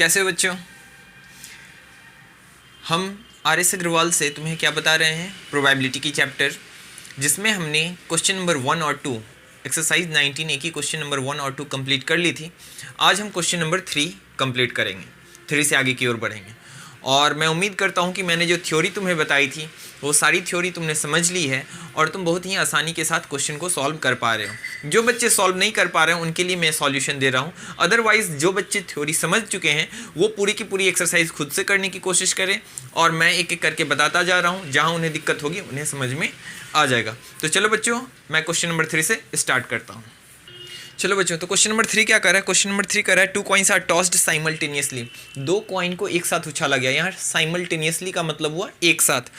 कैसे हो बच्चों? हम RS अग्रवाल से तुम्हें क्या बता रहे हैं, प्रोबेबिलिटी की चैप्टर, जिसमें हमने क्वेश्चन नंबर 1 और 2 एक्सरसाइज 19A की क्वेश्चन नंबर 1 और 2 कंप्लीट कर ली थी। आज हम क्वेश्चन नंबर 3 कंप्लीट करेंगे, 3 से आगे की ओर बढ़ेंगे। और मैं उम्मीद करता हूँ कि मैंने जो थ्योरी तुम्हें बताई थी वो सारी थ्योरी तुमने समझ ली है और तुम बहुत ही आसानी के साथ क्वेश्चन को सॉल्व कर पा रहे हो। जो बच्चे सॉल्व नहीं कर पा रहे हैं उनके लिए मैं सॉल्यूशन दे रहा हूँ। अदरवाइज़ जो बच्चे थ्योरी समझ चुके हैं वो पूरी की पूरी एक्सरसाइज खुद से करने की कोशिश करें और मैं एक एक करके बताता जा रहा हूँ। जहाँ उन्हें दिक्कत होगी उन्हें समझ में आ जाएगा। तो चलो बच्चों, मैं क्वेश्चन नंबर 3 से स्टार्ट करता हूँ। चलो बच्चों, तो क्वेश्चन नंबर 3 क्या कर रहा है? क्वेश्चन नंबर 3 कर रहा है 2 coins are tossed simultaneously. 2 coin को एक साथ उछाला गया। यहाँ साइमल्टेनियसली का मतलब हुआ एक साथ।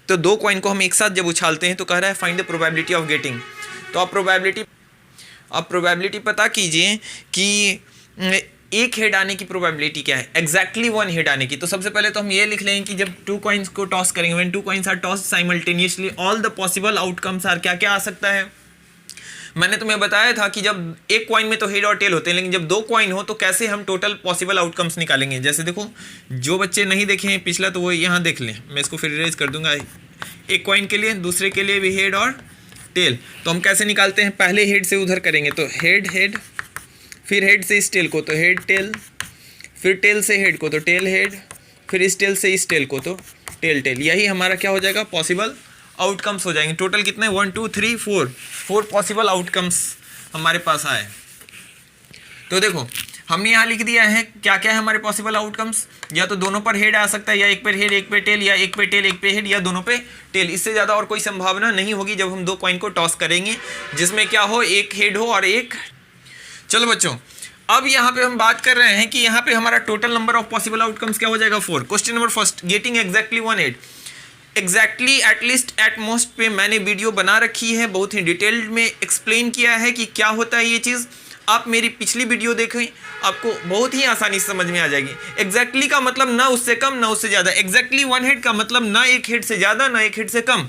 तो 2 कॉइन को हम एक साथ जब उछालते हैं तो कह रहा है find the probability of getting. तो आप प्रोबेबिलिटी पता कीजिए कि एक हेड आने की प्रोबेबिलिटी क्या है, एग्जैक्टली 1 हेड आने की। तो सबसे पहले तो हम ये लिख लेंगे कि जब 2 कॉइन्स को टॉस करेंगे, when 2 coins are tossed simultaneously all the possible outcomes are, क्या क्या आ सकता है। मैंने तुम्हें बताया था कि जब एक कॉइन में तो हेड और टेल होते हैं, लेकिन जब 2 कॉइन हो तो कैसे हम टोटल पॉसिबल आउटकम्स निकालेंगे। जैसे देखो, जो बच्चे नहीं देखे हैं पिछला तो वो यहाँ देख लें, मैं इसको फिर इरेज कर दूंगा। एक कॉइन के लिए, दूसरे के लिए भी हेड और टेल। तो हम कैसे निकालते हैं, पहले हेड से उधर करेंगे तो हेड हेड, फिर हेड से इस टेल को तो हेड टेल, फिर टेल से हेड को तो टेल हेड, फिर इस टेल से इस टेल को तो टेल टेल। यही हमारा क्या हो जाएगा, पॉसिबल आउटकम्स हो जाएंगे। टोटल कितने, 1 2 3 4 पॉसिबल आउटकम्स हमारे पास आए। तो देखो हमने यहाँ लिख दिया है क्या क्या है हमारे पॉसिबल आउटकम्स। या तो दोनों पर हेड आ सकता है, या एक पे हेड एक पे टेल, या एक पे टेल एक पे हेड, या दोनों पे टेल। इससे ज़्यादा और कोई संभावना नहीं होगी जब हम 2 कॉइन को टॉस करेंगे जिसमें क्या हो, एक हेड हो और एक। चलो बच्चों, अब यहाँ पे हम बात कर रहे हैं कि यहाँ पे हमारा total number of possible outcomes क्या हो जाएगा, 4। Question number first, getting exactly 1 head. Exactly, at least, at most पे मैंने वीडियो बना रखी है, बहुत ही डिटेल्ड में एक्सप्लेन किया है कि क्या होता है ये चीज़। आप मेरी पिछली वीडियो देखें, आपको बहुत ही आसानी से समझ में आ जाएगी। एग्जैक्टली का मतलब ना उससे कम ना उससे ज़्यादा। एग्जैक्टली 1 हेड का मतलब ना एक हेड से ज़्यादा ना एक हेड से कम।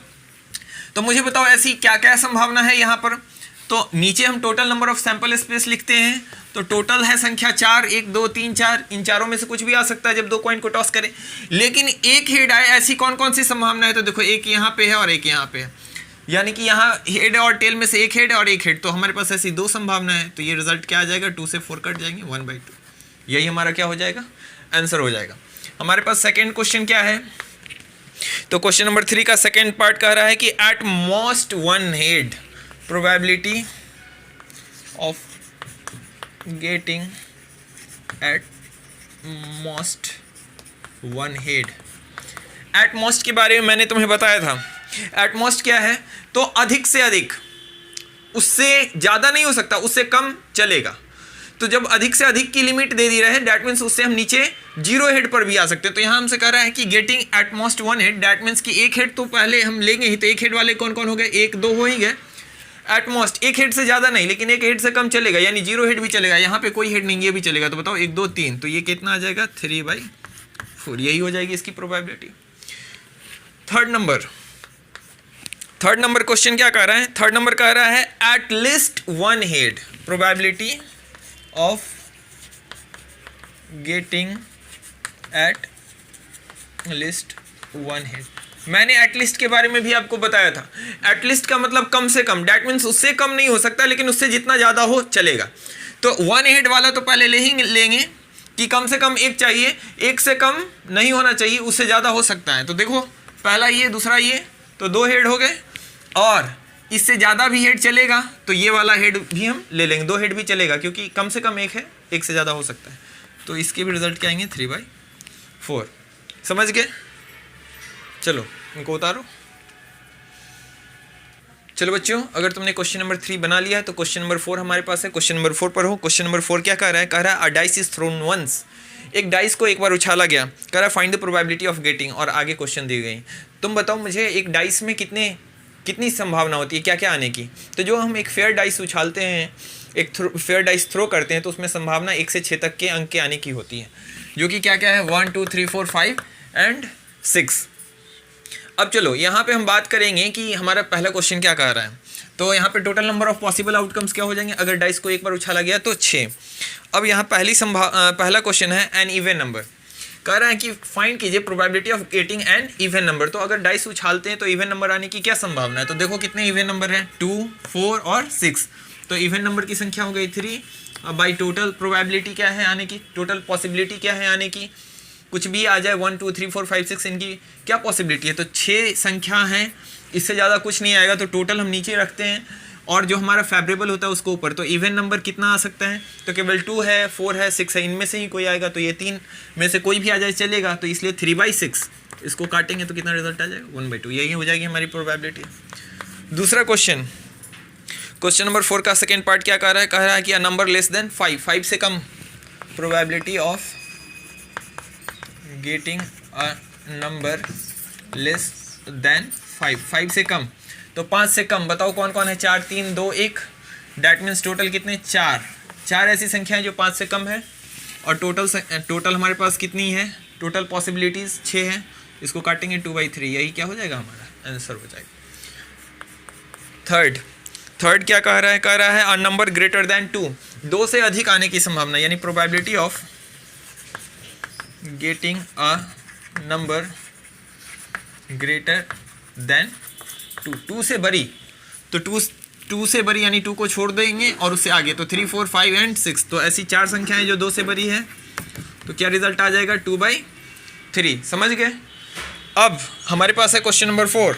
तो मुझे बताओ ऐसी क्या क्या संभावना है यहाँ पर। तो नीचे हम total number of sample space लिखते हैं। तो टोटल है संख्या 4, 1 2 3 4। इन चारों में से कुछ भी आ सकता है जब 2 कॉइन को टॉस करें। लेकिन एक हेड आए, ऐसी कौन कौन सी संभावना है। तो देखो, एक यहाँ पे है और एक यहाँ पे है, यानी कि यहाँ हेड और टेल में से एक हेड और एक हेड। तो हमारे पास ऐसी 2 संभावना है। तो ये रिजल्ट क्या आ जाएगा, 2 से 4 कट जाएंगे, 1/2। यही हमारा क्या हो जाएगा, आंसर हो जाएगा। हमारे पास सेकेंड क्वेश्चन क्या है। तो क्वेश्चन नंबर 3 का सेकेंड पार्ट कह रहा है कि at most 1 head, probability of getting at most 1 head. At most के बारे में मैंने तुम्हें बताया था। एट मोस्ट क्या है, तो अधिक से अधिक, उससे ज़्यादा नहीं हो सकता, उससे कम चलेगा। तो जब अधिक से अधिक की लिमिट दे दी रहे हैं, डैट मीन्स उससे हम नीचे 0 हेड पर भी आ सकते हैं। तो यहाँ हमसे कह रहा है कि getting at most 1 head, that means कि एक हेड तो पहले हम लेंगे ही। तो एक हेड वाले कौन कौन हो गए, 1 2 हो ही गए। एट मोस्ट एक हेड से ज़्यादा नहीं, लेकिन एक हेड से कम चलेगा, यानी 0 हेड भी चलेगा। यहाँ पे कोई हेड नहीं, ये भी चलेगा। तो बताओ 1 2 3, तो ये कितना आ जाएगा, 3/4। यही हो जाएगी इसकी प्रोबेबिलिटी। थर्ड नंबर क्वेश्चन क्या कह रहा है, थर्ड नंबर कह रहा है at least 1 head, probability of getting at least 1 head. मैंने एटलीस्ट के बारे में भी आपको बताया था। एटलीस्ट का मतलब कम से कम, डैट मीन्स उससे कम नहीं हो सकता, लेकिन उससे जितना ज़्यादा हो चलेगा। तो 1 हेड वाला तो पहले लेंगे कि कम से कम एक चाहिए, एक से कम नहीं होना चाहिए, उससे ज़्यादा हो सकता है। तो देखो, पहला ये, दूसरा ये, तो 2 हेड हो गए। और इससे ज़्यादा भी हेड चलेगा तो ये वाला हेड भी हम ले लेंगे, 2 हेड भी चलेगा, क्योंकि कम से कम एक है, एक से ज़्यादा हो सकता है। तो इसके भी रिजल्ट क्या आएंगे, 3/4। समझ गए। चलो इनको उतारो। चलो बच्चों, अगर तुमने क्वेश्चन नंबर 3 बना लिया है तो क्वेश्चन नंबर 4 हमारे पास है। क्वेश्चन नंबर 4 पर हो। क्वेश्चन नंबर 4 क्या कह रहा है, कह रहा है a dice is thrown once. एक डाइस को एक बार उछाला गया, कह रहा है find the probability of getting, और आगे क्वेश्चन दी गई। तुम बताओ मुझे, एक डाइस में कितनी संभावना होती है, क्या क्या आने की। तो जो हम एक फेयर डाइस उछालते हैं, एक फेयर डाइस थ्रो करते हैं, तो उसमें संभावना 1 से 6 तक के अंक के आने की होती है, जो कि क्या क्या है, 1 2 3 4 5 एंड 6। अब चलो यहाँ पे हम बात करेंगे कि हमारा पहला क्वेश्चन क्या कह रहा है। तो यहाँ पे total number of possible outcomes क्या हो जाएंगे अगर डाइस को एक बार उछाला गया तो 6। अब यहाँ पहला क्वेश्चन है एन इवन नंबर, कह रहा है कि फाइंड कीजिए probability of getting an even number. तो अगर डाइस उछालते हैं तो इवन नंबर आने की क्या संभावना है, तो देखो कितने इवन नंबर हैं 2, 4 और 6। तो इवन नंबर की संख्या हो गई 3। अब बाई टोटल प्रोबेबिलिटी क्या है आने की, टोटल पॉसिबिलिटी क्या है आने की, कुछ भी आ जाए 1 2 3 4 5 6 इनकी क्या पॉसिबिलिटी है, तो 6 संख्या है, इससे ज़्यादा कुछ नहीं आएगा। तो टोटल हम नीचे रखते हैं और जो हमारा फेवरेबल होता है उसको ऊपर। तो इवन नंबर कितना आ सकता है, तो केवल 2 है, 4 है, 6 है, इनमें से ही कोई आएगा। तो ये 3 में से कोई भी आ जाए चलेगा, तो इसलिए 3/6 इसको काटेंगे तो कितना रिजल्ट आ जाएगा 1/2। यही हो जाएगी हमारी प्रोबेबिलिटी। दूसरा क्वेश्चन नंबर 4 का सेकेंड पार्ट क्या कह रहा है कि अ नंबर लेस देन 5 से कम, probability of getting a number less than 5 से कम, तो 5 से कम बताओ कौन कौन है, 4 3 2 1, डैट मीन्स टोटल कितने 4 ऐसी संख्याएं जो 5 से कम है। और टोटल हमारे पास कितनी है, टोटल पॉसिबिलिटीज़ 6 है, इसको काटेंगे 2/3, यही क्या हो जाएगा हमारा आंसर हो जाएगा। थर्ड क्या कह रहा है अ नंबर ग्रेटर देन 2 से अधिक आने की संभावना, यानी probability of getting a number greater than 2 से बड़ी, तो 2 से बड़ी यानी 2 को छोड़ देंगे और उससे आगे, तो 3 4 5 एंड 6, तो ऐसी 4 संख्याएं जो 2 से बड़ी है, तो क्या रिजल्ट आ जाएगा 2/3। समझ गए। अब हमारे पास है क्वेश्चन नंबर 4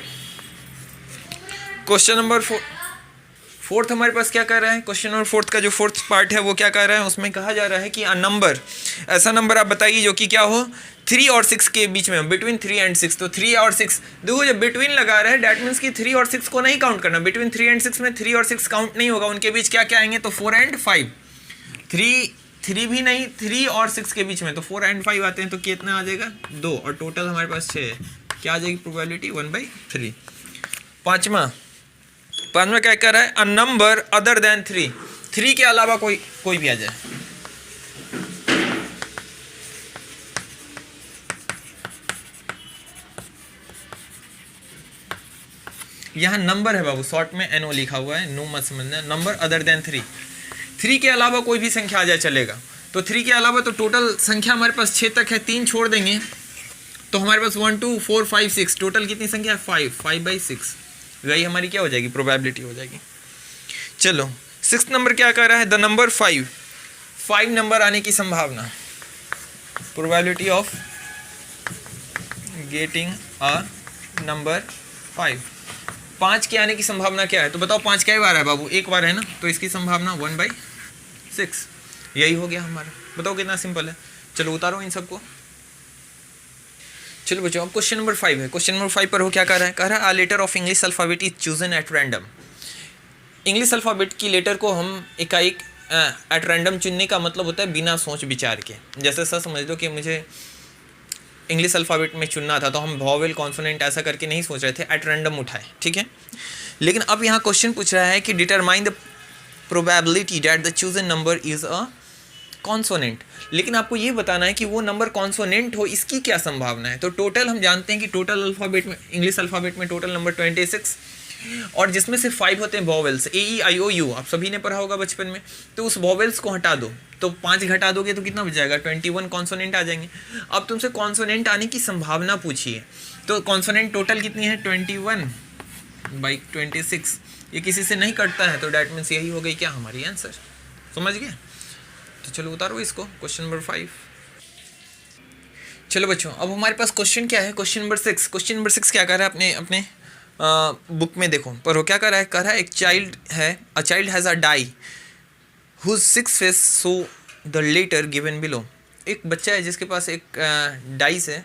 फोर्थ हमारे पास क्या कह रहा है, क्वेश्चन नंबर 4 का जो फोर्थ पार्ट है वो क्या कह रहा है, उसमें कहा जा रहा है कि अ नंबर, ऐसा नंबर आप बताइए जो कि क्या हो 3 और 6 के बीच में, बिटवीन 3 एंड 6। तो 3 और 6, देखो जब बिटवीन लगा रहे हैं डैट मीन्स कि 3 और 6 को नहीं काउंट करना, बिटवीन 3 एंड 6 में 3 और 6 काउंट नहीं होगा, उनके बीच क्या क्या आएंगे, तो 4 एंड 5। 3 भी नहीं, 3 और 6 के बीच में तो 4 एंड 5 आते हैं, तो कितना आ जाएगा 2, और टोटल हमारे पास 6 है, क्या आ जाएगी प्रोबेबिलिटी 1/3। पाँचवा क्या कह रहा है अ नंबर अदर देन 3 के अलावा कोई भी आ जाए, यहाँ नंबर है बाबू, शॉर्ट में NO लिखा हुआ है, नो मत समझना, नंबर अदर देन 3 के अलावा कोई भी संख्या आ जाए चलेगा। तो 3 के अलावा तो टोटल संख्या हमारे पास 6 तक है, 3 छोड़ देंगे तो हमारे पास 1 2 4 5 6, टोटल कितनी संख्या है 5/6, वही हमारी क्या हो जाएगी प्रोबेबिलिटी हो जाएगी। चलो 6th नंबर क्या कह रहा है, द नंबर 5 नंबर आने की संभावना, probability of getting a number 5 के आने की संभावना क्या है, तो बताओ 5 क्या बार है बाबू, एक बार है ना, तो इसकी संभावना 1/6, यही हो गया हमारा। बताओ कितना सिंपल है। चलो उतारो इन सबको। चलो बच्चों अब क्वेश्चन नंबर 5 है। क्वेश्चन नंबर 5 पर वो क्या कह रहा है, a letter of English alphabet is chosen at random. English alphabet की लेटर को हम एकाएक एट रैंडम चुनने का मतलब होता है बिना सोच विचार के। जैसे सर समझ लो कि मुझे इंग्लिश अल्फ़ाबेट में चुनना था, तो हम वॉवेल कॉन्सोनेंट ऐसा करके नहीं सोच रहे थे, एट रैंडम उठाए, ठीक है। लेकिन अब यहाँ क्वेश्चन पूछ रहा है कि determine the probability that the chosen number is a consonant, लेकिन आपको ये बताना है कि वो नंबर कॉन्सोनेंट हो, इसकी क्या संभावना है। तो टोटल हम जानते हैं कि टोटल अल्फ़ाबेट में, इंग्लिश अल्फ़ाबेट में टोटल नंबर 26, और जिसमें से 5 होते हैं वॉवेल्स, AEIOU, आप सभी ने पढ़ा होगा बचपन में। तो उस वॉवेल्स को हटा दो, तो 5 घटा दोगे तो कितना बच जाएगा, 21 कॉन्सोनेंट आ जाएंगे। अब तुमसे कॉन्सोनेंट आने की संभावना पूछी है, तो कॉन्सोनेंट टोटल कितनी है 21/26, ये किसी से नहीं कटता है, तो डैट मीन्स यही हो गई क्या हमारी आंसर। समझ गए। तो चलो उतारो इसको, क्वेश्चन नंबर 5। चलो बच्चों अब हमारे पास क्वेश्चन क्या है, क्वेश्चन नंबर 6। क्वेश्चन नंबर 6 क्या कर रहा है, अपने बुक में देखो, पर वो क्या कर रहा है, एक चाइल्ड है, a child has a die whose 6 face so the letter given below. एक बच्चा है जिसके पास एक डाइस है,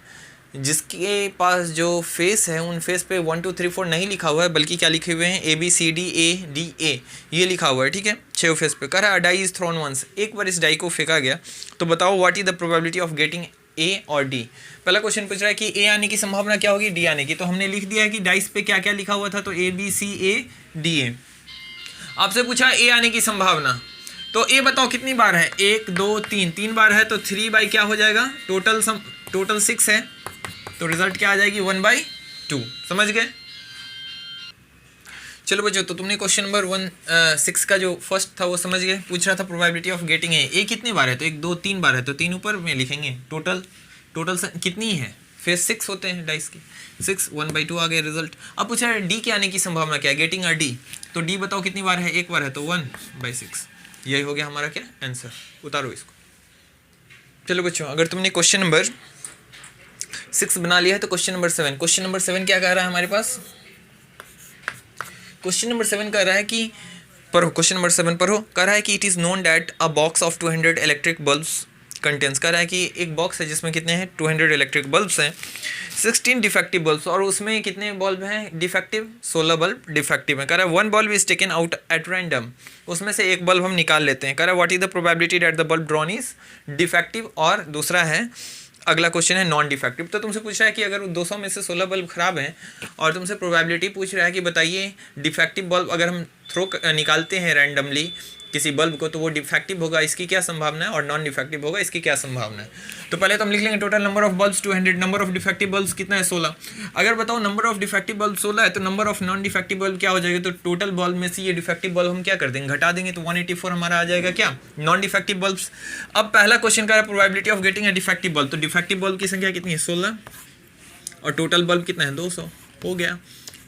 जिसके पास जो फेस है उन फेस पे 1 2 3 4 नहीं लिखा हुआ है, बल्कि क्या लिखे हुए हैं ABCDADA ये लिखा हुआ है, ठीक है। 6 फेस पे कह रहा है डाई इज थ्रोन वंस, एक बार इस डाई को फेंका गया, तो बताओ what is the probability of getting A और D। पहला क्वेश्चन पूछ रहा है कि A आने की संभावना क्या होगी, D आने की, तो हमने लिख दिया है कि डाइस पे क्या क्या लिखा हुआ था, तो ABCADA। आपसे पूछा A आने की संभावना, तो A बताओ कितनी बार है, 1 2 3 बार है, तो 3 बाई क्या हो जाएगा, टोटल 6 है, तो रिजल्ट क्या आ जाएगी 1/2। समझ गए। चलो बच्चों, तो तुमने क्वेश्चन नंबर 6 का जो फर्स्ट था वो समझ गए। पूछ रहा था प्रोबेबिलिटी ऑफ गेटिंग है, ए कितनी बार है, तो 1 2 3 बार है, तो 3 ऊपर में लिखेंगे। टोटल कितनी है, फिर 6 होते हैं डाइस के, 6 1/2 आ गया रिजल्ट। अब पूछ रहा है डी के आने की संभावना क्या है, गेटिंग डी। तो डी बताओ कितनी बार है, 1 बार है, तो 1/6। यही हो गया हमारा क्या आंसर। उतारो इसको। चलो बच्चों, अगर तुमने क्वेश्चन नंबर 6 बना लिया है तो क्वेश्चन नंबर 7 क्या कह रहा है हमारे पास। क्वेश्चन नंबर 7 कह रहा है कि पढ़ो, क्वेश्चन नंबर 7 पढ़ो। कह रहा है कि it is known that a box of 200 electric bulbs contents. कह रहा है कि एक बॉक्स है जिसमें कितने हैं, 200 इलेक्ट्रिक बल्ब्स हैं, 16 डिफेक्टिव बल्ब्स, और उसमें कितने बल्ब हैं डिफेक्टिव, 16 बल्ब डिफेक्टिव हैं। कह रहा है 1 bulb is taken out at random, उसमें से एक बल्ब हम निकाल लेते हैं। कह रहा है what is the probability that the bulb drawn is defective, और दूसरा है, अगला क्वेश्चन है नॉन डिफेक्टिव। तो तुमसे पूछ रहा है कि अगर 200 में से 16 बल्ब खराब हैं और तुमसे प्रोबेबिलिटी पूछ रहा है कि बताइए डिफेक्टिव बल्ब अगर हम निकालते हैं रैंडमली किसी बल्ब को तो वो डिफेक्टिव होगा, इसकी क्या संभावना है, और नॉन डिफेक्टिव होगा, इसकी क्या संभावना है। तो पहले तो हम लिख लेंगे total number of bulbs 200, number of defective bulbs कितना है 16। अगर बताओ नंबर ऑफ डिफेक्टिव बल्ब 16 है तो number of non defective bulb क्या हो जाएगा, तो टोटल बल्ब में से ये डिफेक्टिव बल्ब हम क्या कर देंगे, घटा देंगे, तो 184 हमारा आ जाएगा क्या, नॉन डिफेक्टिव बल्ब्स। अब पहला क्वेश्चन का probability of getting a defective bulb, तो डिफेक्टिव बल्ब की संख्या कितनी है 16, और टोटल बल्ब कितना है 200। हो गया,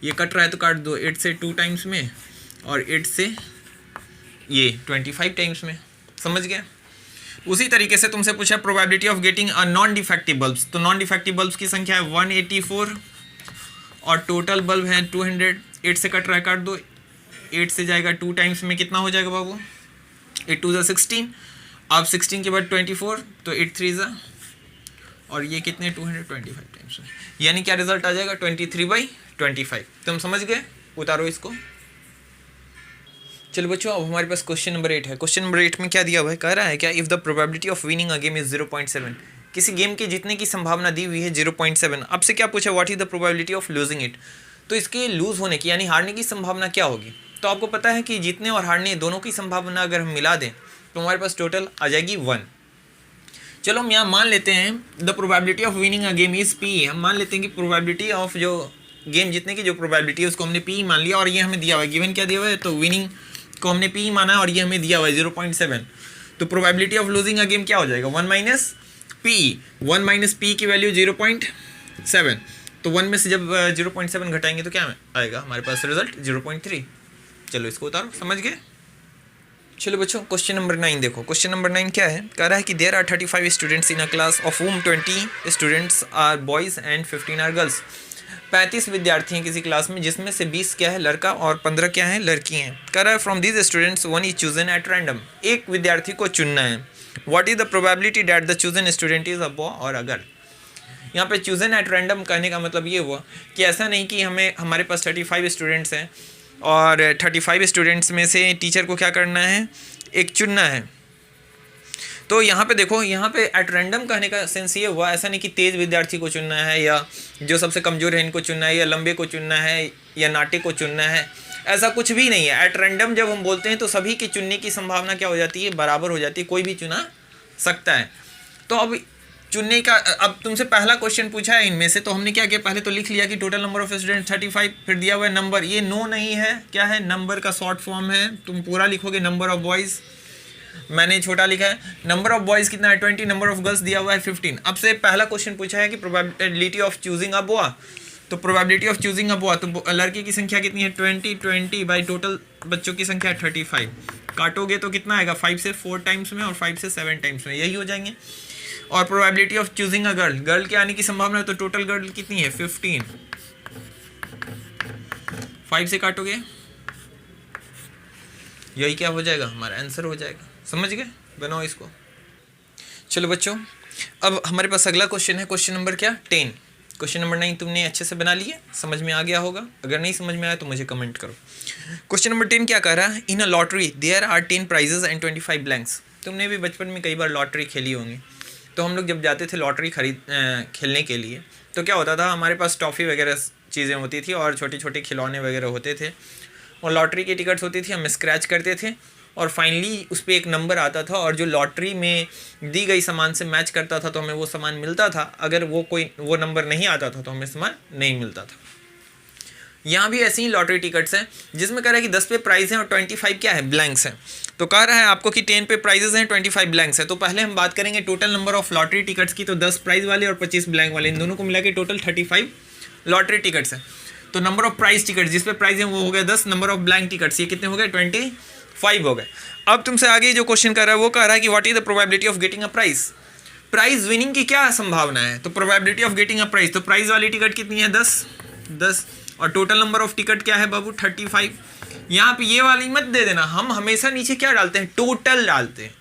ये कट रहा है तो काट दो, 8 से 2 टाइम्स में और 8 से ये 25 टाइम्स में, समझ गया। उसी तरीके से तुमसे पूछा probability of getting a non defective bulbs, तो नॉन डिफेक्टिव बल्ब्स की संख्या है 184 और टोटल बल्ब है 200। 8 से कट रहा है, काट दो, 8 से जाएगा 2 टाइम्स में, कितना हो जाएगा बाबू, 8 2 16, अब 16 के बाद 24, तो 8 3 और ये कितने 225 टाइम्स में, यानी क्या रिजल्ट आ जाएगा 23/25। तुम समझ गए, उतारो इसको। चलो बच्चों, अब हमारे पास क्वेश्चन नंबर 8 है। क्वेश्चन नंबर 8 में क्या दिया हुआ है, कह रहा है क्या, if the probability of winning a game is 0.7, किसी गेम के जीतने की संभावना दी हुई है 0.7। अब से क्या पूछा, what is the probability of losing it, तो इसके लूज होने की यानी हारने की संभावना क्या होगी। तो आपको पता है कि जीतने और हारने दोनों की संभावना अगर हम मिला दें तो हमारे पास टोटल आ जाएगी 1। चलो हम यहाँ मान लेते हैं the probability of winning a game is P. हम मान लेते हैं कि प्रोबेबिलिटी ऑफ जो गेम जीतने की जो प्रोबेबिलिटी है उसको हमने पी मान लिया, और ये हमें दिया हुआ है, गिवन क्या दिया हुआ है, तो विनिंग को हमने पी माना और ये हमें दिया हुआ है 0.7। तो probability of losing a game क्या हो जाएगा, 1 माइनस पी। 1 माइनस पी की वैल्यू 0.7, तो 1 में से जब 0.7 घटाएंगे तो क्या आएगा हमारे पास रिजल्ट 0.3। चलो इसको उतारो, समझ गए। चलो बच्चों, क्वेश्चन नंबर 9 देखो। क्वेश्चन नंबर 9 क्या है, कह रहा है कि there are 35 students in a class of whom 20 students are boys and 15 are girls. 35 विद्यार्थी हैं किसी क्लास में जिसमें से 20 क्या है लड़का और 15 क्या है लड़की हैं। कह रहा है from these students one is chosen at random, एक विद्यार्थी को चुनना है। What is the probability that the chosen student is a boy और अ गर्ल। यहाँ पे चूजन एट रैंडम कहने का मतलब ये हुआ कि ऐसा नहीं कि हमारे पास 35 स्टूडेंट्स हैं और 35 स्टूडेंट्स में से टीचर को क्या करना है, एक चुनना है। तो यहाँ पे देखो, यहाँ पे एट रैंडम कहने का सेंस ये हुआ, ऐसा नहीं कि तेज़ विद्यार्थी को चुनना है या जो सबसे कमज़ोर है इनको चुनना है या लंबे को चुनना है या नाटे को चुनना है, ऐसा कुछ भी नहीं है। एट रैंडम जब हम बोलते हैं तो सभी के चुनने की संभावना क्या हो जाती है, बराबर हो जाती है, कोई भी चुना सकता है। तो अब चुनने का, अब तुमसे पहला क्वेश्चन पूछा है इनमें से, तो हमने क्या किया, पहले तो लिख लिया कि टोटल नंबर ऑफ स्टूडेंट 35, फिर दिया हुआ है नंबर, ये नो नहीं है, क्या है, नंबर का शॉर्ट फॉर्म है। तुम पूरा लिखोगे नंबर ऑफ बॉयज़, मैंने छोटा लिखा है। नंबर ऑफ बॉयज़ कितना है 20, नंबर ऑफ गर्ल्स दिया हुआ है 15। अब से पहला क्वेश्चन पूछा है कि probability of choosing a boy, तो probability of choosing a boy, तो लड़के की संख्या कितनी है 20 बाई टोटल बच्चों की संख्या 35। काटोगे तो कितना आएगा, 5 से 4 टाइम्स में और 5 से 7 टाइम्स में, यही हो जाएंगे। और probability of choosing a girl, girl के आने की संभावना है, तो टोटल गर्ल कितनी है 15, 5 से काटोगे यही क्या हो जाएगा, हमारा आंसर हो जाएगा। समझ गए, बनाओ इसको। चलो बच्चों, अब हमारे पास अगला क्वेश्चन है, क्वेश्चन नंबर क्या 10। क्वेश्चन नंबर 9 तुमने अच्छे से बना लिए, समझ में आ गया होगा, अगर नहीं समझ में आया तो मुझे कमेंट करो। क्वेश्चन नंबर 10 क्या कह रहा है, in a lottery there are 10 prizes and 25 blanks. तुमने भी बचपन में कई बार लॉटरी खेली होंगी, तो हम लोग जब जाते थे लॉटरी खेलने के लिए तो क्या होता था, हमारे पास टॉफ़ी वगैरह चीज़ें होती थी और छोटे छोटे खिलौने वगैरह होते थे, और लॉटरी की टिकट्स होती थी, हम स्क्रैच करते थे और फाइनली उस पर एक नंबर आता था, और जो लॉटरी में दी गई सामान से मैच करता था तो हमें वो सामान मिलता था, अगर वो नंबर नहीं आता था तो हमें सामान नहीं मिलता था। यहाँ भी ऐसी ही लॉटरी टिकट्स हैं जिसमें कह रहा है कि 10 पे प्राइस है और 25 क्या है, ब्लैंक्स हैं। तो कह रहा है आपको कि 10 पे प्राइजेस हैं, 25 ब्लैंक्स है। तो पहले हम बात करेंगे total number of lottery tickets की। तो 10 प्राइज वाले और 25 ब्लैंक वाले, इन दोनों को मिला के टोटल 35 लॉटरी टिकट्स हैं। तो नंबर ऑफ प्राइस टिकट जिस पे प्राइस है वो हो गया 10, नंबर ऑफ ब्लैंक टिकट्स ये कितने हो गए, 25 हो गए। अब तुमसे आगे जो क्वेश्चन कर रहा है वो कह रहा है कि what is the probability of getting a prize, prize winning की क्या संभावना है। तो probability of getting a prize, तो प्राइज वाली टिकट कितनी है, 10 और टोटल नंबर ऑफ टिकट क्या है बाबू, 35। यहाँ पे ये वाली मत दे देना, हम हमेशा नीचे क्या डालते हैं, टोटल डालते हैं।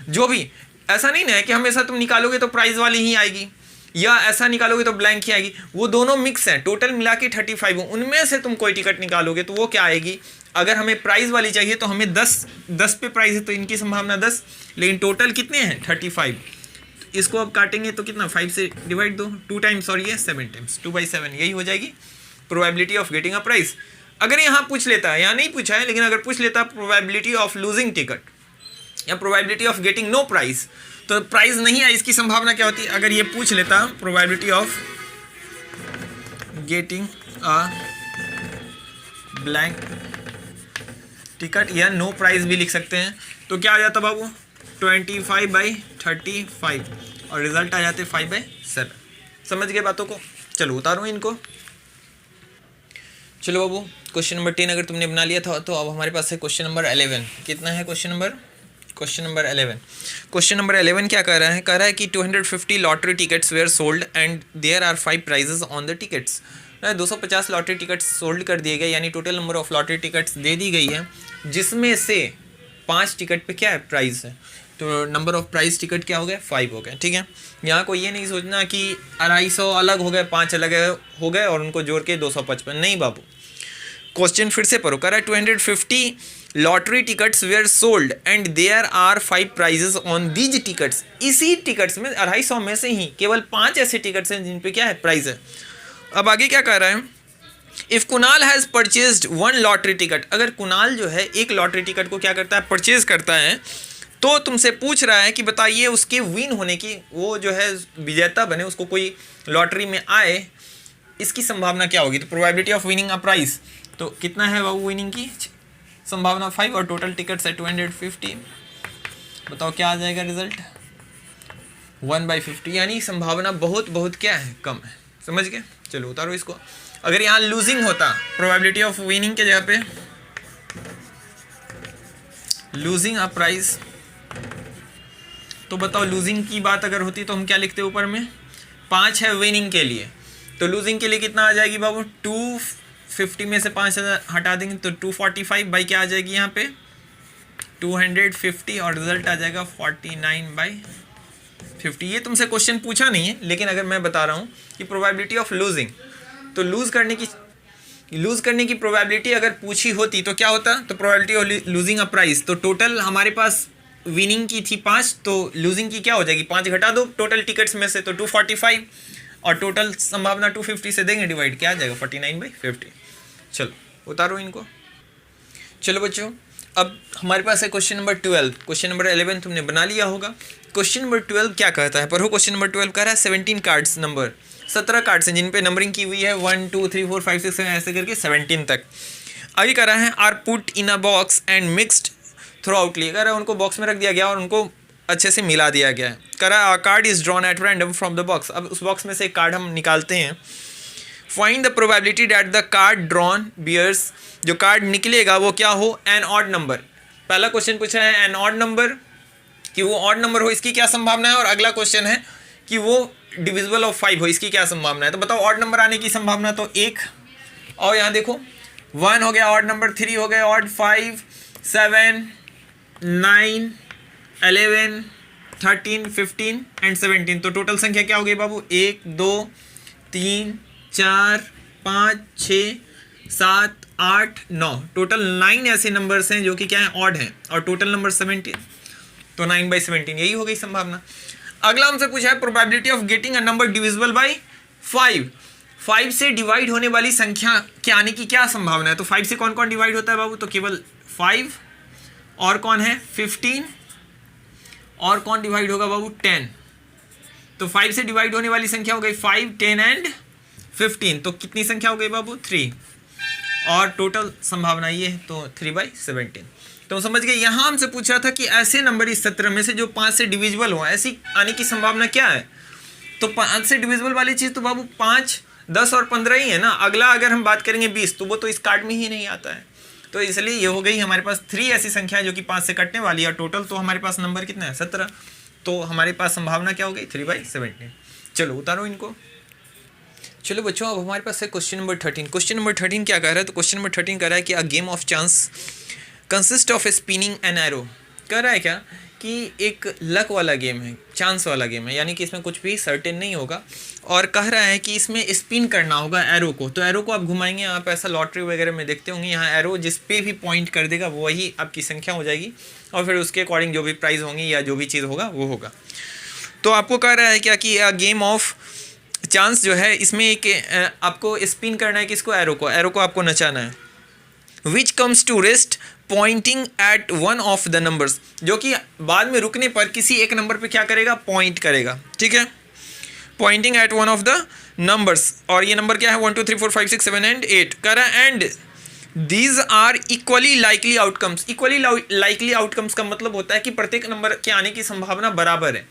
जो भी ऐसा नहीं ना है कि हमेशा तुम निकालोगे तो प्राइज वाली ही आएगी या ऐसा निकालोगे तो ब्लैंक ही आएगी, वो दोनों मिक्स हैं। टोटल मिला के 35 उनमें से तुम कोई टिकट निकालोगे तो वो क्या आएगी। अगर हमें प्राइस वाली चाहिए तो हमें 10 पे प्राइस है तो इनकी संभावना 10, लेकिन टोटल कितने हैं 35। तो इसको अब काटेंगे तो कितना, 5 से डिवाइड दो, 2 टाइम्स और ये 7 टाइम्स, 2/7 यही हो जाएगी probability of getting a price. अगर यहाँ पूछ लेता है, यहाँ नहीं पूछा है लेकिन अगर पूछ लेता प्रोबेबिलिटी ऑफ लूजिंग टिकट या probability of getting no prize, तो प्राइस नहीं है इसकी संभावना क्या होती है। अगर ये पूछ लेता probability of getting a blank ticket या नो प्राइस भी लिख सकते हैं, तो क्या आ जाता बाबू, 25/35 और रिजल्ट आ जाते 5/7। समझ गए बातों को, चलो उतारो इनको। चलो बाबू क्वेश्चन नंबर 10 अगर तुमने बना लिया था तो अब हमारे पास है क्वेश्चन नंबर 11। कितना है क्वेश्चन नंबर 11। क्वेश्चन नंबर 11 क्या कह रहा है, कह रहा है कि 250 lottery tickets were sold and there are 5 prizes on the tickets. 250 lottery tickets sold कर दिए गए, यानी total number of lottery tickets दे दी गई है, जिसमें से 5 टिकट पे क्या है, प्राइस है। तो नंबर ऑफ प्राइस टिकट क्या हो गए, 5 हो गए। ठीक है, यहाँ को ये नहीं सोचना कि 250 अलग हो गए, 5 अलग हो गए और उनको जोड़ के 255, नहीं बाबू। क्वेश्चन फिर से पढ़ो, कह रहा है 250 lottery tickets were sold and there are 5 prizes on these tickets. इसी टिकट्स में 250 में से ही केवल 5 ऐसे टिकट्स हैं जिन पे क्या है, प्राइस है। अब आगे क्या कह रहा है, if Kunal has purchased 1 lottery ticket, अगर कुणाल जो है एक लॉटरी टिकट को क्या करता है, परचेज करता है, तो तुमसे पूछ रहा है कि बताइए उसके विन होने की, वो जो है विजेता बने, उसको कोई लॉटरी में आए, इसकी संभावना क्या होगी। तो probability of winning a price, तो कितना है बाबू विनिंग की संभावना, 5 और टोटल टिकट्स है 250। बताओ क्या आ जाएगा रिजल्ट, 1/50, यानी संभावना बहुत बहुत क्या है, कम है। समझ गए, चलो उतारो इसको। अगर यहाँ लूजिंग होता, प्रोबेबिलिटी ऑफ विनिंग के जगह पे लूजिंग अ प्राइस, तो बताओ लूजिंग की बात अगर होती तो हम क्या लिखते ऊपर में, 5 है विनिंग के लिए, तो लूजिंग के लिए कितना आ जाएगी बाबू, 250 में से 5 हटा देंगे तो 245 बाई क्या आ जाएगी यहाँ पे 250 और रिजल्ट आ जाएगा 49/50। ये तुमसे क्वेश्चन पूछा नहीं है, लेकिन अगर मैं बता रहा हूँ कि प्रोबेबिलिटी ऑफ लूजिंग, तो लूज करने की प्रोबेबिलिटी अगर पूछी होती तो क्या होता, तो probability of losing a price, तो टोटल हमारे पास विनिंग की थी 5, तो लूजिंग की क्या हो जाएगी, 5 घटा दो टोटल टिकट्स में से, तो 245 और टोटल संभावना 250 से देंगे डिवाइड, क्या आ जाएगा 49/50। चलो उतारो इनको। चलो बच्चों, अब हमारे पास है क्वेश्चन नंबर 12। क्वेश्चन नंबर 11 तुमने बना लिया होगा। क्वेश्चन नंबर 12 क्या कहता है, पढ़ो। क्वेश्चन नंबर 12 कह रहा है 17 कार्ड्स नंबर, 17 कार्ड्स हैं जिन पे नंबरिंग की हुई है 1 2 3 4 5 6 7 ऐसे करके 17 तक। आगे कह रहा है are put in a box and mixed thoroughly, कह रहा है उनको बॉक्स में रख दिया गया और उनको अच्छे से मिला दिया गया है। कह रहा है card is drawn at random from the box, अब उस बॉक्स में से एक कार्ड हम निकालते हैं। Find the probability that the card drawn bears, जो कार्ड निकलेगा वो क्या हो, एन ऑड नंबर। पहला क्वेश्चन पूछा है एन ऑड नंबर, कि वो ऑड नंबर हो, इसकी क्या संभावना है, और अगला क्वेश्चन है कि वो डिविजिबल ऑफ 5 हो, इसकी क्या संभावना है। तो बताओ ऑड नंबर आने की संभावना तो 1, और यहाँ देखो 1 हो गया ऑड नंबर, 3 हो गया ऑड, 5 7 9 11 13 15 एंड 17, तो टोटल संख्या क्या हो गई बाबू, 1 2 3 4 5 6 7 8 9, टोटल 9 ऐसे नंबर्स हैं जो कि क्या है, ऑड हैं, और टोटल नंबर 17, तो 9/17 यही हो गई संभावना। अगला हमसे पूछा है probability of getting a number divisible by 5, 5 से डिवाइड होने वाली संख्या के आने की क्या संभावना है। तो 5 से कौन कौन डिवाइड होता है बाबू, तो केवल 5, और कौन है 15, और कौन डिवाइड होगा बाबू 10। तो 5 से डिवाइड होने वाली संख्या हो गई 5 10 एंड 15, तो कितनी संख्या हो गई बाबू 3। और टोटल संभावना ये है तो 3/17। तो समझ गए। यहाँ हमसे पूछा था कि ऐसे नंबर इस 17 में से जो 5 से डिविजिबल हो, ऐसी आने की संभावना क्या है। तो 5 से डिविजिबल वाली चीज़ तो बाबू 5, 10 और 15 ही है ना। अगला अगर हम बात करेंगे 20 तो वो तो इस कार्ड में ही नहीं आता है। तो इसलिए ये हो गई हमारे पास 3 ऐसी संख्या जो कि 5 से कटने वाली है। टोटल तो हमारे पास नंबर कितना है 17। तो हमारे पास संभावना क्या हो गई 3/17। चलो उतारो इनको। चलो बच्चों अब हमारे पास है क्वेश्चन नंबर 13। क्वेश्चन नंबर 13 क्या कह रहा है, तो क्वेश्चन नंबर 13 कह रहा है कि a game of chance consist of spinning an arrow. कह रहा है क्या कि एक लक वाला गेम है, चांस वाला गेम है, यानी कि इसमें कुछ भी सर्टेन नहीं होगा। और कह रहा है कि इसमें स्पिन करना होगा एरो को। तो एरो को आप घुमाएंगे, आप ऐसा लॉटरी वगैरह में देखते होंगे, यहाँ एरो जिस पे भी पॉइंट कर देगा वही आपकी संख्या हो जाएगी और फिर उसके अकॉर्डिंग जो भी प्राइस होंगी या जो भी चीज़ होगा वो होगा। तो आपको कह रहा है क्या कि गेम ऑफ चांस जो है इसमें एक आपको स्पिन करना है किसको, एरो को आपको नचाना है। Which comes to rest pointing at one of the numbers, जो कि बाद में रुकने पर किसी एक नंबर पे क्या करेगा, पॉइंट करेगा। ठीक है, Poynting at one of the numbers. और ये नंबर क्या है 1 2 3 4 5 6 7 एंड 8 कह रहा है। And these are equally likely outcomes. Equally likely outcomes का मतलब होता है कि प्रत्येक नंबर के आने की संभावना बराबर है,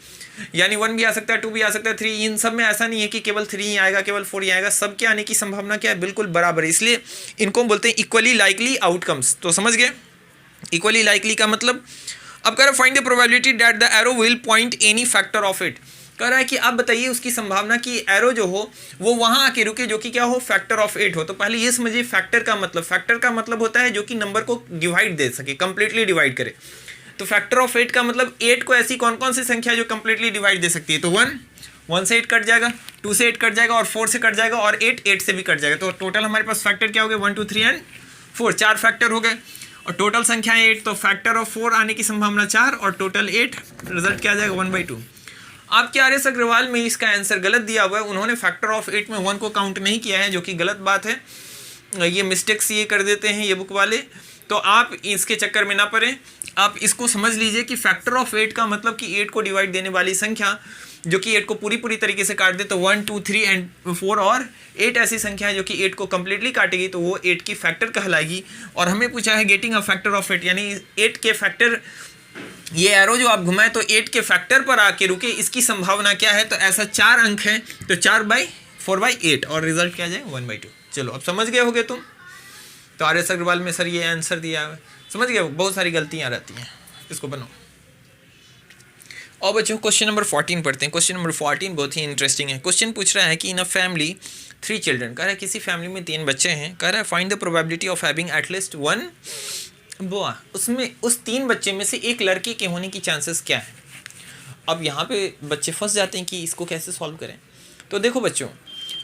यानी 1 भी आ सकता है, 2 भी आ सकता है, 3। इन सब में ऐसा नहीं है कि केवल 3 ही आएगा, केवल 4 ही आएगा। सब के आने की संभावना क्या है, बिल्कुल बराबर है। इसलिए इनको बोलते हैं इक्वली लाइकली आउटकम्स। तो समझ गए इक्वली लाइकली का मतलब। अब कह रहा है find the probability that the arrow will point any factor of it. कह रहा है कि आप बताइए उसकी संभावना कि एरो जो हो वो वहां आके रुके जो कि क्या हो, फैक्टर ऑफ 8 हो। तो पहले ये समझिए फैक्टर का मतलब। फैक्टर का मतलब होता है जो कि नंबर को डिवाइड दे सके, कंप्लीटली डिवाइड करे। तो फैक्टर ऑफ 8 का मतलब 8 को ऐसी कौन कौन सी संख्या जो कंप्लीटली डिवाइड दे सकती है। तो 1 से 8 कट जाएगा, 2 से 8 कट जाएगा और 4 से कट जाएगा और 8 से भी कट जाएगा। तो टोटल हमारे पास फैक्टर क्या हो गए 1 2 3 एंड 4, 4 फैक्टर हो गए। और टोटल संख्या 8, तो फैक्टर ऑफ 4 आने की संभावना 4 और टोटल 8। रिजल्ट क्या आ जाएगा 1/2। आपके आर.एस. अग्रवाल में इसका आंसर गलत दिया हुआ है। उन्होंने फैक्टर ऑफ 8 में 1 को काउंट नहीं किया है, जो कि गलत बात है। ये मिस्टेक्स ये कर देते हैं ये बुक वाले, तो आप इसके चक्कर में ना पड़ें। आप इसको समझ लीजिए कि फैक्टर ऑफ 8 का मतलब कि 8 को डिवाइड देने वाली संख्या जो कि 8 को पूरी तरीके से काट दे, तो 1 2 3 एंड 4 और 8 ऐसी संख्या है जो कि 8 को कंप्लीटली काटेगी, तो वो 8 की फैक्टर कहलाएगी। और हमें पूछा है गेटिंग अ फैक्टर ऑफ 8, यानी 8 के फैक्टर, ये एरो जो आप घुमाएं तो 8 के फैक्टर पर आके रुके, इसकी संभावना क्या है। तो ऐसा 4 अंक है, तो 4/4/8 और रिजल्ट क्या जाए 1/2। चलो अब समझ गए होगे तुम। तो आर.एस. अग्रवाल में सर ये आंसर दिया है, समझ गए। बहुत सारी गलतियां रहती हैं, इसको बनाओ। और बच्चों क्वेश्चन नंबर 14 पढ़ते हैं। क्वेश्चन नंबर 14 बहुत ही इंटरेस्टिंग है। क्वेश्चन पूछ रहा है कि इन अ फैमिली 3 चिल्ड्रन, कह रहा है किसी फैमिली में 3 बच्चे हैं। कह रहा है find the probability of having at least 1 boy. उसमें उस 3 बच्चे में से एक लड़के के होने की चांसेस क्या है। अब यहाँ पे बच्चे फंस जाते हैं कि इसको कैसे सॉल्व करें। तो देखो बच्चों,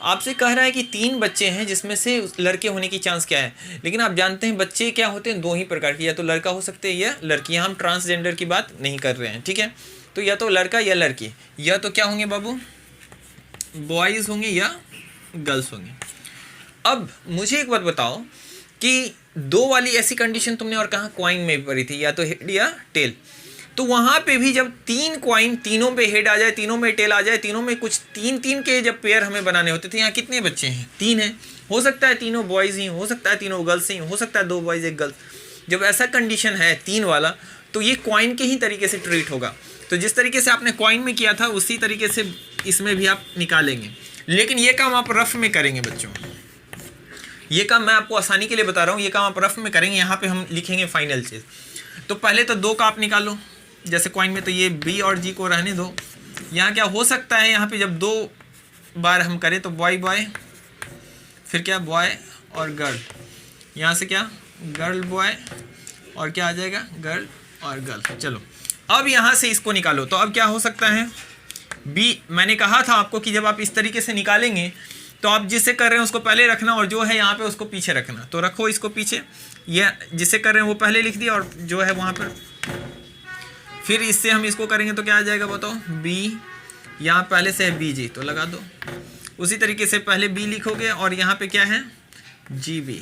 आपसे कह रहा है कि 3 बच्चे हैं जिसमें से लड़के होने की चांस क्या है। लेकिन आप जानते हैं बच्चे क्या होते हैं, 2 ही प्रकार के, या तो लड़का हो सकते हैं या लड़की। हम ट्रांसजेंडर की बात नहीं कर रहे हैं, ठीक है। तो या तो लड़का या लड़की, या तो क्या होंगे बाबू, बॉयज़ होंगे या गर्ल्स होंगे। अब मुझे एक बात बताओ कि 2 वाली ऐसी कंडीशन तुमने और कहाँ कॉइन में पढ़ी थी, या तो हेड या टेल। तो वहाँ पे भी जब 3 कॉइन, तीनों पे हेड आ जाए, तीनों में टेल आ जाए, तीनों में कुछ 3-3 के जब पेयर हमें बनाने होते थे। यहाँ कितने बच्चे हैं, 3 हैं। हो सकता है तीनों बॉयज़ ही, हो सकता है तीनों गर्ल्स ही, हो सकता है 2 बॉयज़ 1 गर्ल्स। जब ऐसा कंडीशन है 3 वाला, तो ये कॉइन के ही तरीके से ट्रीट होगा। तो जिस तरीके से आपने कॉइन में किया था उसी तरीके से इसमें भी आप निकालेंगे। लेकिन ये काम आप रफ में करेंगे बच्चों। ये काम मैं आपको आसानी के लिए बता रहा हूँ, ये काम आप रफ में करेंगे। यहाँ पे हम लिखेंगे फाइनल चीज़। तो पहले तो 2 का आप निकालो, जैसे कॉइन में, तो ये बी और जी को रहने दो। यहाँ क्या हो सकता है, यहाँ पे जब 2 बार हम करें तो बॉय बॉय, फिर क्या बॉय और गर्ल, यहाँ से क्या गर्ल बॉय, और क्या आ जाएगा गर्ल और गर्ल। चलो अब यहाँ से इसको निकालो। तो अब क्या हो सकता है, बी, मैंने कहा था आपको कि जब आप इस तरीके से निकालेंगे तो आप जिससे कर रहे हैं उसको पहले रखना और जो है यहाँ पे उसको पीछे रखना। तो रखो इसको पीछे, ये जिससे कर रहे हैं वो पहले लिख दिया और जो है वहाँ पर, फिर इससे हम इसको करेंगे तो क्या आ जाएगा बताओ, बी, यहाँ पहले से है बी जी तो लगा दो। उसी तरीके से पहले बी लिखोगे और यहाँ पे क्या है G B,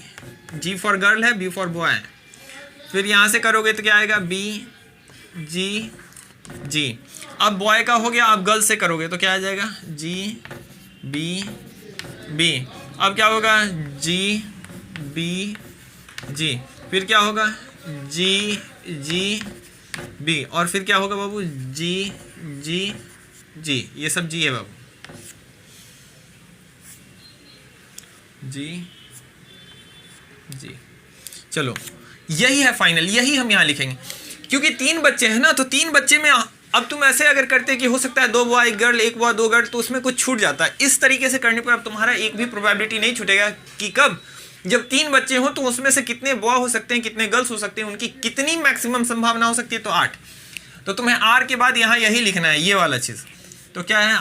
G for girl है, बी फॉर बॉय। फिर यहाँ से करोगे तो क्या आएगा बी जी जी। अब बॉय का हो गया, अब गर्ल से करोगे तो क्या आ जाएगा जी बी बी। अब क्या होगा जी बी जी, फिर क्या होगा जी जी बी, और फिर क्या होगा बाबू जी जी जी, ये सब जी है बाबू, जी जी। चलो यही है फाइनल, यही हम यहाँ लिखेंगे क्योंकि 3 बच्चे हैं ना, तो 3 बच्चे में अब तुम ऐसे अगर करते कि हो सकता है 2 बॉय 1 गर्ल 1 बॉय 2 गर्ल, तो उसमें कुछ छूट जाता है। इस तरीके से करने पर अब तुम्हारा एक भी प्रोबेबिलिटी नहीं छूटेगा कि कब, जब 3 बच्चे हो तो उसमें से कितने बॉय हो सकते हैं, कितने गर्ल्स हो सकते हैं, उनकी कितनी मैक्सिमम संभावना हो सकती है, तो 8। तो तुम्हें आर के बाद यहाँ यही लिखना है, ये वाला चीज़। तो क्या है,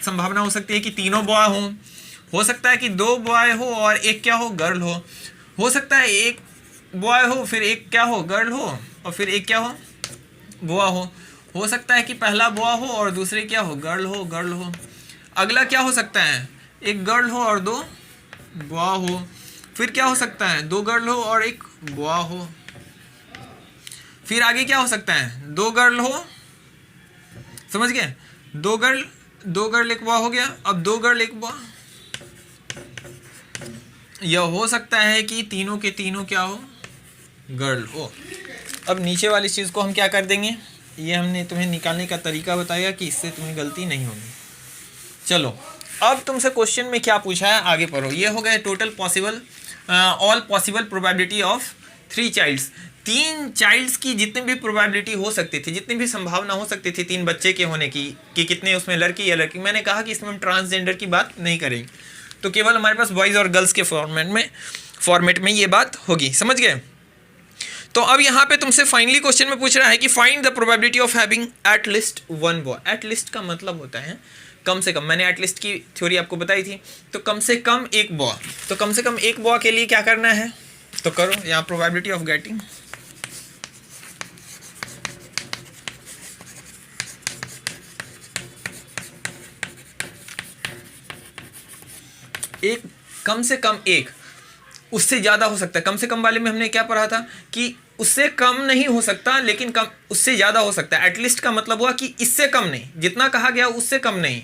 संभावना हो सकती है कि तीनों बॉय हो सकता है कि 2 बॉय हो और 1 क्या हो गर्ल हो सकता है 1 बॉय हो फिर 1 क्या हो गर्ल हो और फिर 1 क्या हो बॉय हो सकता है कि पहला बॉय हो और दूसरे क्या हो गर्ल हो। अगला क्या हो सकता है, 1 गर्ल हो और 2 बॉय हो, फिर क्या हो सकता है 2 गर्ल हो और 1 बॉय हो, फिर आगे क्या हो सकता है 2 गर्ल हो, समझ गए, 2 गर्ल 1 बॉय हो गया, अब 2 गर्ल 1 बॉय। यह हो सकता है कि तीनों के तीनों क्या हो गर्ल हो। अब नीचे वाली चीज़ को हम क्या कर देंगे, ये हमने तुम्हें निकालने का तरीका बताया कि इससे तुम्हें गलती नहीं होगी। चलो अब तुमसे क्वेश्चन में क्या पूछा है आगे पढ़ो। ये हो गया total possible all possible probability of 3 childs. 3 childs की जितनी भी प्रोबेबिलिटी हो सकती थी, जितनी भी संभावना हो सकती थी 3 बच्चे के होने की, कि कितने उसमें लड़की या लड़की। मैंने कहा कि इसमें हम ट्रांसजेंडर की बात नहीं करेंगे, तो केवल हमारे पास बॉयज़ और गर्ल्स के फॉर्मेट में ये बात होगी, समझ गए। तो अब यहाँ पे तुमसे फाइनली क्वेश्चन में पूछ रहा है कि find the probability of having at least 1 boy. At least का मतलब होता है कम से कम। मैंने एट लिस्ट की थ्योरी आपको बताई थी, तो कम से कम 1 बॉय। तो कम से कम 1 बॉय के लिए क्या करना है, तो करो यहाँ प्रोबेबिलिटी ऑफ गेटिंग एक, कम से कम 1, उससे ज़्यादा हो सकता है। कम से कम वाले में हमने क्या पढ़ा था कि उससे कम नहीं हो सकता, लेकिन कम उससे ज़्यादा हो सकता है। एटलीस्ट का मतलब हुआ कि इससे कम नहीं, जितना कहा गया उससे कम नहीं,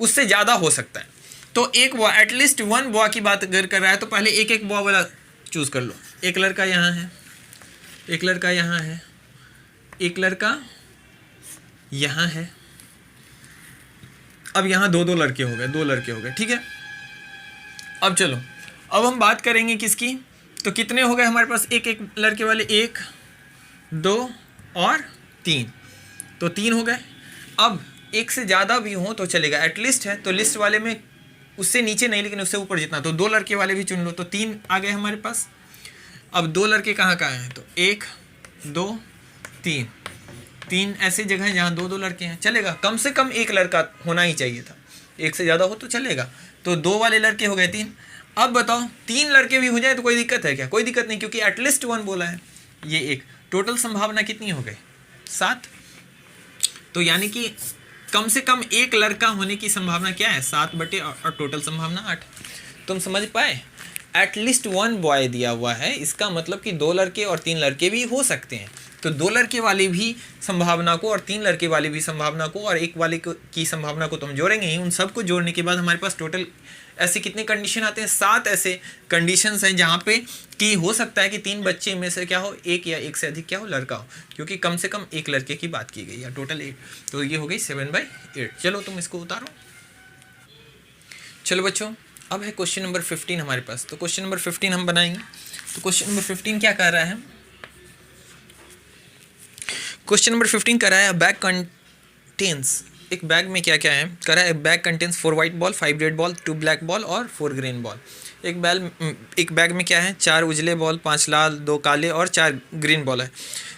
उससे ज़्यादा हो सकता है। तो 1 बॉय, एटलीस्ट 1 बॉय की बात अगर कर रहा है तो पहले एक बॉय वाला चूज़ कर लो। 1 लड़का यहाँ है, 1 लड़का यहाँ है, 1 लड़का यहाँ है। अब यहाँ 2 लड़के हो गए, 2 लड़के हो गए, ठीक है। अब चलो, अब हम बात करेंगे किसकी, तो कितने हो गए हमारे पास 1 लड़के वाले, 1 2 और 3, तो 3 हो गए। अब 1 से ज़्यादा भी हो तो चलेगा, एटलीस्ट है तो लिस्ट वाले में उससे नीचे नहीं लेकिन उससे ऊपर जितना, तो 2 लड़के वाले भी चुन लो, तो 3 आ गए हमारे पास। अब 2 लड़के कहाँ हैं, तो 1 2 3 ऐसी जगह हैं जहाँ 2 लड़के हैं, चलेगा। कम से कम 1 लड़का होना ही चाहिए था, 1 से ज़्यादा हो तो चलेगा। तो 2 वाले लड़के हो गए 3। अब बताओ 3 लड़के भी हो जाए तो कोई दिक्कत है क्या, कोई दिक्कत नहीं, क्योंकि एटलीस्ट 1 बोला है। ये 1, टोटल संभावना कितनी हो गई 7। तो यानी कि कम से कम 1 लड़का होने की संभावना क्या है 7 बटे और टोटल संभावना 8। तुम समझ पाए, एटलीस्ट 1 बॉय दिया हुआ है, इसका मतलब कि 2 लड़के और 3 लड़के भी हो सकते हैं। तो 2 लड़के वाले भी संभावना को और 3 लड़के वाले भी संभावना को और 1 वाले की संभावना को तुम जोड़ेंगे ही। उन सबको जोड़ने के बाद हमारे पास टोटल ऐसे कितने कंडीशन आते हैं, 7 ऐसे कंडीशंस हैं जहाँ पे कि हो सकता है कि 3 बच्चे में से क्या हो, 1 या 1 से अधिक क्या हो लड़का हो, क्योंकि कम से कम 1 लड़के की बात की गई है। टोटल 8, तो ये हो गई 7/8। चलो तुम इसको उतारो। चलो बच्चों, अब है क्वेश्चन नंबर 15 हमारे पास। तो क्वेश्चन नंबर 15 हम बनाएंगे। तो क्वेश्चन नंबर 15 क्या कर रहा है, क्वेश्चन नंबर 15 कर रहा है बैग कंटेन्स, एक बैग में क्या क्या है कर रहा है, bag contains 4 white ball, 5 red ball, 2 black ball और 4 ग्रीन बॉल। एक बैग में क्या है 4 उजले बॉल, 5 लाल, 2 काले और 4 ग्रीन बॉल है।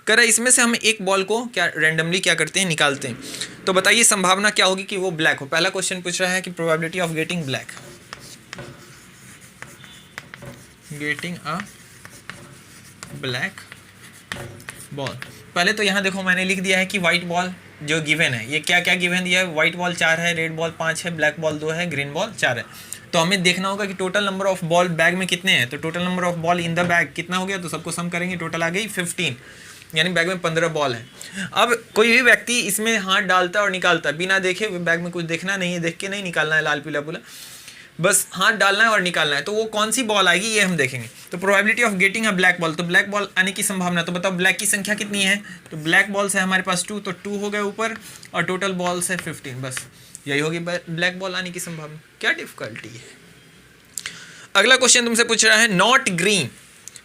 कह रहा है इसमें से हम एक बॉल को क्या रैंडमली क्या करते हैं, निकालते हैं। तो बताइए संभावना क्या होगी कि वो ब्लैक हो। पहला क्वेश्चन पूछ रहा है कि probability of getting black, getting a black ball. पहले तो यहाँ देखो मैंने लिख दिया है कि वाइट बॉल जो गिवन है, ये क्या क्या गिवन दिया है, वाइट बॉल 4 है, रेड बॉल 5 है, ब्लैक बॉल 2 है, ग्रीन बॉल 4 है। तो हमें देखना होगा कि total number of ball bag में कितने हैं। तो total number of ball in the bag कितना हो गया, तो सबको सम करेंगे, टोटल आ गई 15, यानी बैग में 15 बॉल है। अब कोई भी व्यक्ति इसमें हाथ डालता और निकालता बिना देखे, बैग में कुछ देखना नहीं है, देख के नहीं निकालना है लाल पीला पूला, बस हाथ डालना है और निकालना है। तो वो कौन सी बॉल आएगी ये हम देखेंगे। तो probability of getting a black ball, तो ब्लैक बॉल आने की संभावना, तो बताओ ब्लैक की संख्या कितनी है। तो ब्लैक बॉल्स है हमारे पास 2, तो 2 हो गए ऊपर और टोटल बॉल्स है 15। बस यही होगी ब्लैक बॉल आने की संभावना। क्या डिफिकल्टी है। अगला क्वेश्चन तुमसे पूछ रहा है नॉट ग्रीन।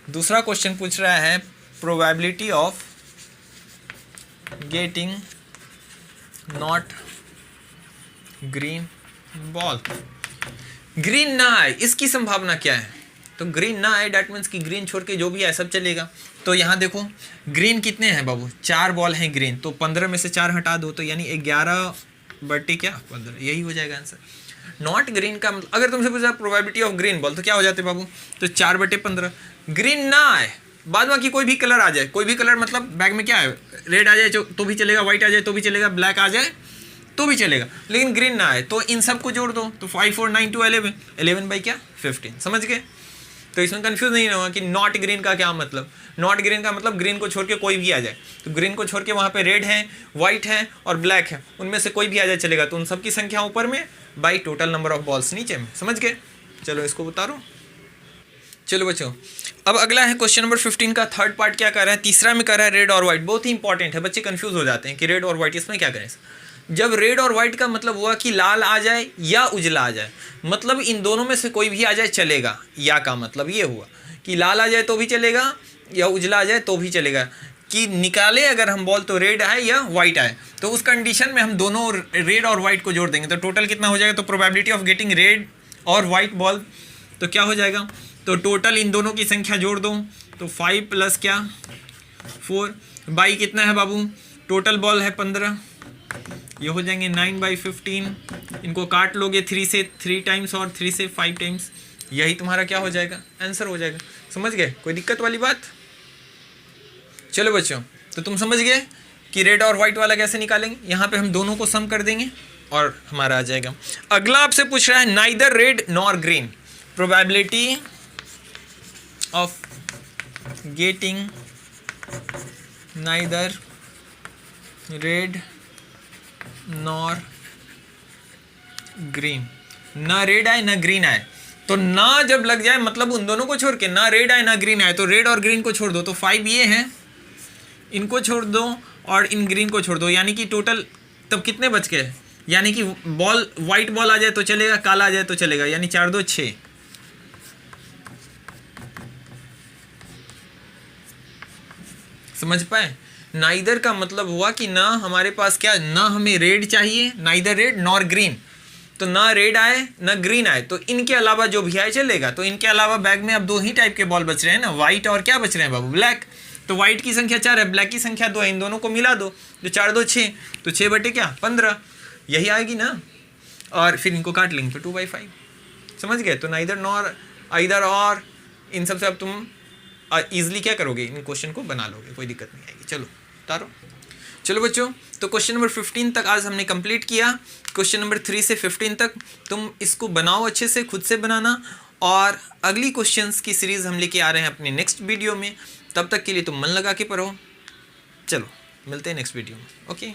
दूसरा क्वेश्चन पूछ रहा है probability of getting not green ball. Green ना आए इसकी संभावना क्या है। तो ग्रीन ना आए डेट मीन्स कि ग्रीन छोड़ के जो भी आए सब चलेगा। तो यहाँ देखो ग्रीन कितने हैं बाबू, 4 बॉल हैं ग्रीन, तो 15 में से 4 हटा दो तो यानी 11/15 यही हो जाएगा आंसर। नॉट ग्रीन का मतलब अगर तुमसे पूछा प्रोबेबिलिटी ऑफ ग्रीन बॉल तो क्या हो जाते बाबू, तो 4/15। ग्रीन ना आए, बाद बाकी कोई भी कलर आ जाए, कोई भी कलर मतलब बैग में क्या है, रेड आ जाए तो भी चलेगा, व्हाइट आ जाए तो भी चलेगा, ब्लैक आ जाए तो भी चलेगा, लेकिन ग्रीन ना आए। तो इन सब को जोड़ दो तो 5 4 9 2 11 11 बाई क्या 15। समझ गए। तो इसमें कंफ्यूज नहीं होगा कि नॉट ग्रीन का क्या मतलब। नॉट ग्रीन का मतलब ग्रीन को छोड़ के कोई भी आ जाए। तो ग्रीन को छोड़ के वहाँ पे रेड है, वाइट है और ब्लैक है, उनमें से कोई भी आ जाए चलेगा। तो उन सबकी संख्या ऊपर में by total number of balls नीचे में। समझ गए। चलो इसको उतारो। चलो बच्चों अब अगला है क्वेश्चन नंबर 15 का थर्ड पार्ट क्या कर रहा है, तीसरा में कर रहा है रेड और व्हाइट। बहुत ही इंपॉर्टेंट है, बच्चे कंफ्यूज हो जाते हैं कि रेड और व्हाइट इसमें क्या करें। जब रेड और व्हाइट का मतलब हुआ कि लाल आ जाए या उजला आ जाए, मतलब इन दोनों में से कोई भी आ जाए चलेगा। या का मतलब ये हुआ कि लाल आ जाए तो भी चलेगा या उजला आ जाए तो भी चलेगा। कि निकाले अगर हम बॉल तो रेड आए या व्हाइट आए, तो उस कंडीशन में हम दोनों रेड और व्हाइट को जोड़ देंगे तो टोटल कितना हो जाएगा। तो प्रोबेबिलिटी ऑफ गेटिंग रेड और व्हाइट बॉल तो क्या हो जाएगा, तो टोटल इन दोनों की संख्या जोड़ दो तो 5 प्लस क्या 4 बाई कितना है बाबू, टोटल बॉल है 15, ये हो जाएंगे 9/15। इनको काट लोगे 3 से 3 टाइम्स और 3 से 5 टाइम्स, यही तुम्हारा क्या हो जाएगा आंसर हो जाएगा। समझ गए, कोई दिक्कत वाली बात। चलो बच्चों तो तुम समझ गए कि रेड और व्हाइट वाला कैसे निकालेंगे। यहाँ पे हम दोनों को सम कर देंगे और हमारा आ जाएगा। अगला आपसे पूछ रहा है neither red nor green, probability of getting neither red nor green. ना रेड आए ना ग्रीन आए, तो ना जब लग जाए मतलब उन दोनों को छोड़ के ना रेड आए ना ग्रीन आए, तो रेड और ग्रीन को छोड़ दो तो 5 ये हैं, इनको छोड़ दो और इन ग्रीन को छोड़ दो, यानी कि टोटल तब कितने बच गए। यानी कि बॉल व्हाइट बॉल आ जाए तो चलेगा, काला आ जाए तो चलेगा, यानी 4 2 6। समझ पाए। नाइदर का मतलब हुआ कि ना हमारे पास क्या, ना हमें रेड चाहिए, नाइदर रेड नॉर ग्रीन, तो ना रेड आए ना ग्रीन आए, तो इनके अलावा जो भी आए चलेगा। तो इनके अलावा बैग में अब 2 ही टाइप के बॉल बच रहे हैं ना, व्हाइट और क्या बच रहे हैं बाबू, ब्लैक। तो व्हाइट की संख्या 4 है, ब्लैक की संख्या 2 है, इन दोनों को मिला दो तो 4 2 6, तो 6/15 यही आएगी ना। और फिर इनको काट लेंगे तो 2/5। समझ गए। तो नाइदर नॉर आइदर और इन सब से अब तुम ईजिली क्या करोगे, इन क्वेश्चन को बना लोगे, कोई दिक्कत नहीं आएगी। चलो तारो। चलो बच्चों तो क्वेश्चन नंबर 15 तक आज हमने कंप्लीट किया। क्वेश्चन नंबर 3 से 15 तक तुम इसको बनाओ अच्छे से, खुद से बनाना, और अगली क्वेश्चंस की सीरीज़ हम लेके आ रहे हैं अपने नेक्स्ट वीडियो में। तब तक के लिए तुम मन लगा के पढ़ो। चलो मिलते हैं नेक्स्ट वीडियो में। ओके।